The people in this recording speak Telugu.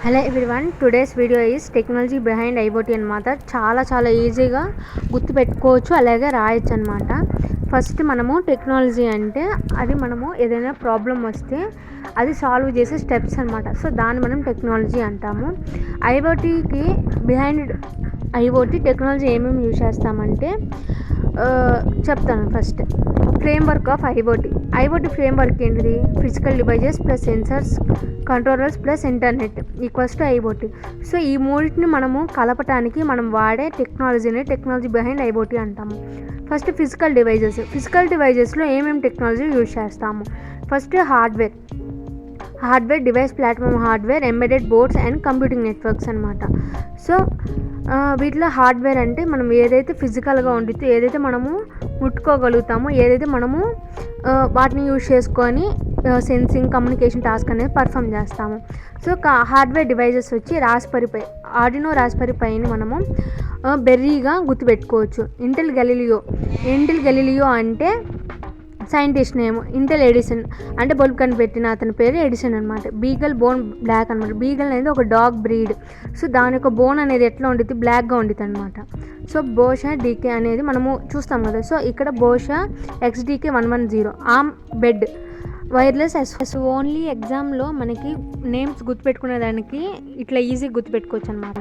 Hello everyone, today's video is technology behind IoT అనమాట. చాలా ఈజీగా గుర్తుపెట్టుకోవచ్చు, అలాగే రాయొచ్చు అనమాట. ఫస్ట్ మనము టెక్నాలజీ అంటే అది మనము ఏదైనా ప్రాబ్లం వస్తే అది సాల్వ్ చేసే స్టెప్స్ అనమాట. సో దాన్ని మనం టెక్నాలజీ అంటాము. ఐఓటీకి బిహైండ్ ఐఓటీ టెక్నాలజీ ఏమేమి యూజ్ చేస్తామంటే చెప్తాను. First framework of IoT framework ఏంటిది? Physical devices plus sensors controllers plus internet equals to IoT. So ఈ మూడింటిని మనము కలపటానికి మనం వాడే టెక్నాలజీ బిహైండ్ ఐఓటీ అంటాము. ఫస్ట్ ఫిజికల్ డివైజెస్లో ఏమేమి టెక్నాలజీ యూజ్ చేస్తాము? First hardware device platform, embedded boards and computing networks అనమాట. సో వీటిలో హార్డ్వేర్ అంటే మనం ఏదైతే ఫిజికల్గా ఉండితే, ఏదైతే మనము ముట్టుకోగలుగుతామో, ఏదైతే మనము వాటిని యూజ్ చేసుకొని సెన్సింగ్ కమ్యూనికేషన్ టాస్క్ అనేది పర్ఫామ్ చేస్తాము. సో హార్డ్వేర్ డివైజెస్ వచ్చి ఆర్డినో రాస్బెర్రీ పైని మనము బెర్రీగా గుర్తుపెట్టుకోవచ్చు. ఇంటెల్ గెలీలియో అంటే సైంటిస్ట్ నేమ్. ఇంటెల్ ఎడిసన్ అంటే బల్బ్ కనిపెట్టిన అతని పేరు ఎడిసన్ అనమాట. బీగల్ బోన్ బ్లాక్ అనమాట. బీగల్ అనేది ఒక డాగ్ బ్రీడ్. సో దాని యొక్క బోన్ అనేది ఎట్లా ఉంటుంది? బ్లాక్గా ఉంటుంది అనమాట. సో బోషా డీకే అనేది మనము చూస్తాం కదా. సో ఇక్కడ బోషా XDK 110 arm bed wireless only. ఎగ్జామ్లో మనకి నేమ్స్ గుర్తుపెట్టుకునే దానికి ఇట్లా ఈజీ గుర్తుపెట్టుకోవచ్చు అనమాట.